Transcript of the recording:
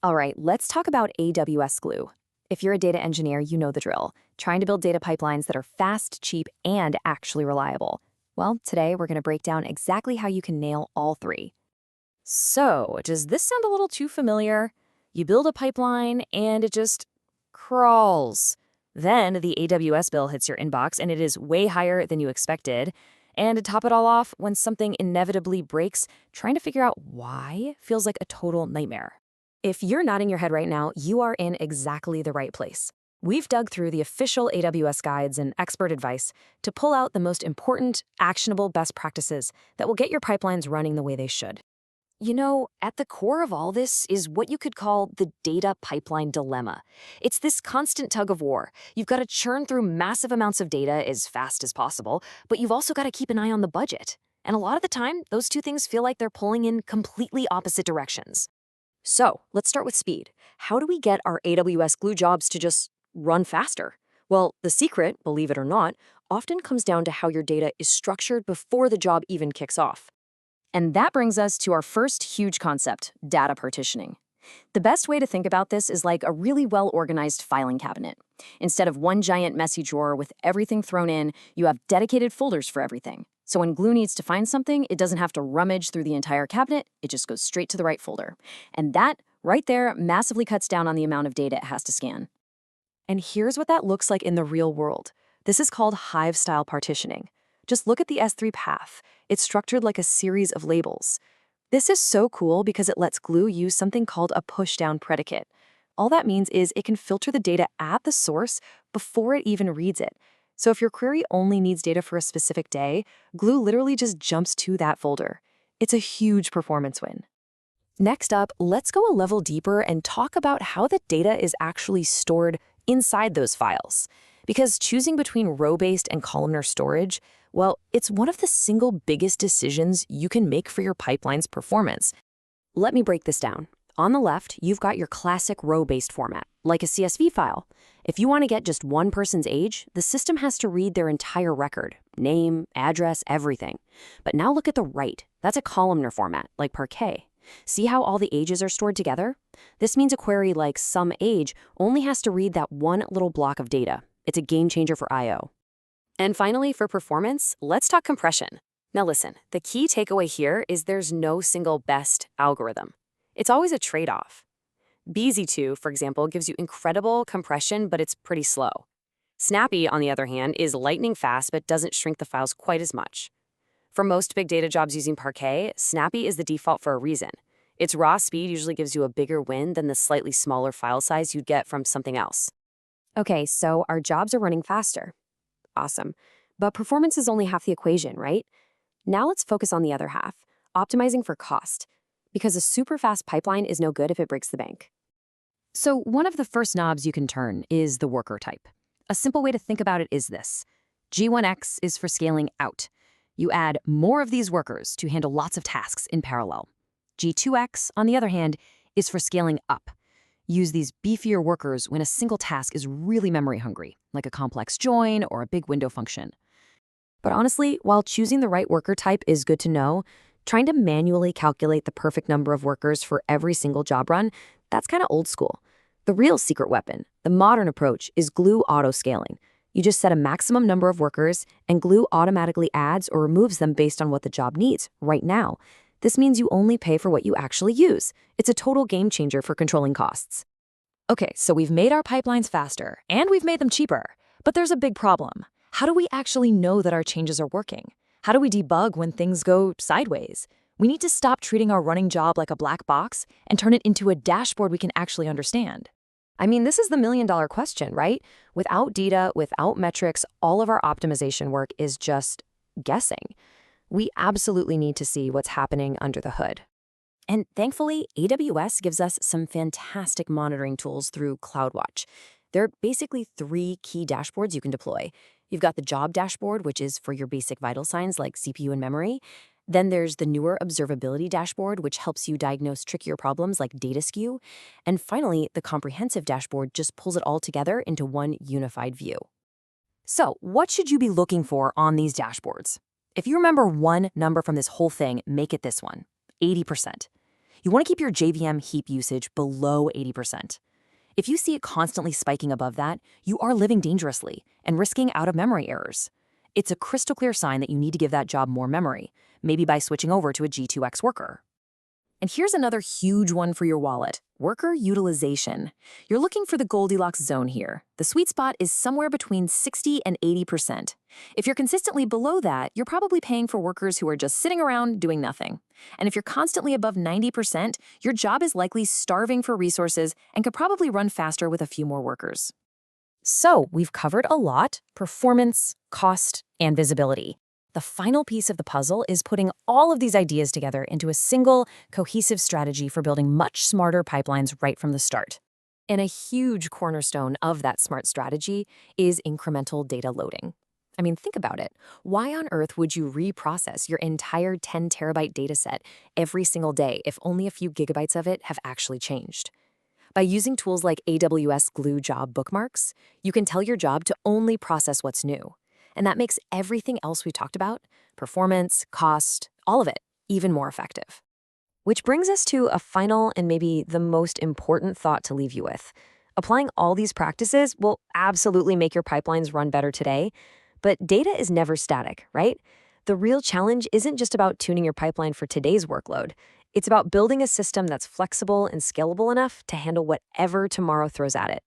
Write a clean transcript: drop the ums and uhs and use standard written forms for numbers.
All right, let's talk about AWS Glue. If you're a data engineer, you know the drill. Trying to build data pipelines that are fast, cheap, and actually reliable. Well, today we're going to break down exactly how you can nail all three. So, does this sound a little too familiar? You build a pipeline and it just crawls. Then the AWS bill hits your inbox and it is way higher than you expected. And to top it all off, when something inevitably breaks, trying to figure out why feels like a total nightmare. If you're nodding your head right now, you are in exactly the right place. We've dug through the official AWS guides and expert advice to pull out the most important, actionable best practices that will get your pipelines running the way they should. You know, at the core of all this is what you could call the data pipeline dilemma. It's this constant tug of war. You've got to churn through massive amounts of data as fast as possible, but you've also got to keep an eye on the budget. And a lot of the time, those two things feel like they're pulling in completely opposite directions. So, let's start with speed. How do we get our AWS Glue jobs to just run faster? Well, the secret, believe it or not, often comes down to how your data is structured before the job even kicks off. And that brings us to our first huge concept, data partitioning. The best way to think about this is like a really well-organized filing cabinet. Instead of one giant messy drawer with everything thrown in, you have dedicated folders for everything. So when Glue needs to find something, it doesn't have to rummage through the entire cabinet, it just goes straight to the right folder. And that, right there, massively cuts down on the amount of data it has to scan. And here's what that looks like in the real world. This is called Hive-style partitioning. Just look at the S3 path. It's structured like a series of labels. This is so cool because it lets Glue use something called a push-down predicate. All that means is it can filter the data at the source before it even reads it. So if your query only needs data for a specific day, Glue literally just jumps to that folder. It's a huge performance win. Next up, let's go a level deeper and talk about how the data is actually stored inside those files. Because choosing between row-based and columnar storage, well, it's one of the single biggest decisions you can make for your pipeline's performance. Let me break this down. On the left, you've got your classic row-based format, like a CSV file. If you want to get just one person's age, the system has to read their entire record, name, address, everything. But now look at the right. That's a columnar format, like Parquet. See how all the ages are stored together? This means a query like some age only has to read that one little block of data. It's a game changer for I/O. And finally, for performance, let's talk compression. Now listen, the key takeaway here is there's no single best algorithm. It's always a trade-off. BZ2, for example, gives you incredible compression, but it's pretty slow. Snappy, on the other hand, is lightning fast, but doesn't shrink the files quite as much. For most big data jobs using Parquet, Snappy is the default for a reason. Its raw speed usually gives you a bigger win than the slightly smaller file size you'd get from something else. Okay, so our jobs are running faster. Awesome. But performance is only half the equation, right? Now let's focus on the other half, optimizing for cost. Because a super fast pipeline is no good if it breaks the bank. So one of the first knobs you can turn is the worker type. A simple way to think about it is this. G1X is for scaling out. You add more of these workers to handle lots of tasks in parallel. G2X, on the other hand, is for scaling up. Use these beefier workers when a single task is really memory hungry, like a complex join or a big window function. But honestly, while choosing the right worker type is good to know, trying to manually calculate the perfect number of workers for every single job run, that's kind of old school. The real secret weapon, the modern approach, is Glue auto-scaling. You just set a maximum number of workers, and Glue automatically adds or removes them based on what the job needs, right now. This means you only pay for what you actually use. It's a total game changer for controlling costs. Okay, so we've made our pipelines faster, and we've made them cheaper. But there's a big problem. How do we actually know that our changes are working? How do we debug when things go sideways? We need to stop treating our running job like a black box and turn it into a dashboard we can actually understand. I mean, this is the million-dollar question, right? Without data, without metrics, all of our optimization work is just guessing. We absolutely need to see what's happening under the hood. And thankfully, AWS gives us some fantastic monitoring tools through CloudWatch. There are basically 3 key dashboards you can deploy. You've got the job dashboard, which is for your basic vital signs like CPU and memory. Then there's the newer observability dashboard, which helps you diagnose trickier problems like data skew. And finally, the comprehensive dashboard just pulls it all together into one unified view. So, what should you be looking for on these dashboards? If you remember one number from this whole thing, make it this one, 80%. You want to keep your JVM heap usage below 80%. If you see it constantly spiking above that, you are living dangerously and risking out-of-memory errors. It's a crystal clear sign that you need to give that job more memory, maybe by switching over to a G2X worker. And here's another huge one for your wallet: worker utilization. You're looking for the Goldilocks zone here. The sweet spot is somewhere between 60 and 80%. If you're consistently below that, you're probably paying for workers who are just sitting around doing nothing. And if you're constantly above 90%, your job is likely starving for resources and could probably run faster with a few more workers. So we've covered a lot: performance, cost, and visibility. The final piece of the puzzle is putting all of these ideas together into a single, cohesive strategy for building much smarter pipelines right from the start. And a huge cornerstone of that smart strategy is incremental data loading. I mean, think about it. Why on earth would you reprocess your entire 10 terabyte dataset every single day if only a few gigabytes of it have actually changed? By using tools like AWS Glue job bookmarks, you can tell your job to only process what's new. And that makes everything else we talked about, performance, cost, all of it, even more effective. Which brings us to a final and maybe the most important thought to leave you with. Applying all these practices will absolutely make your pipelines run better today, but data is never static, right? The real challenge isn't just about tuning your pipeline for today's workload. It's about building a system that's flexible and scalable enough to handle whatever tomorrow throws at it.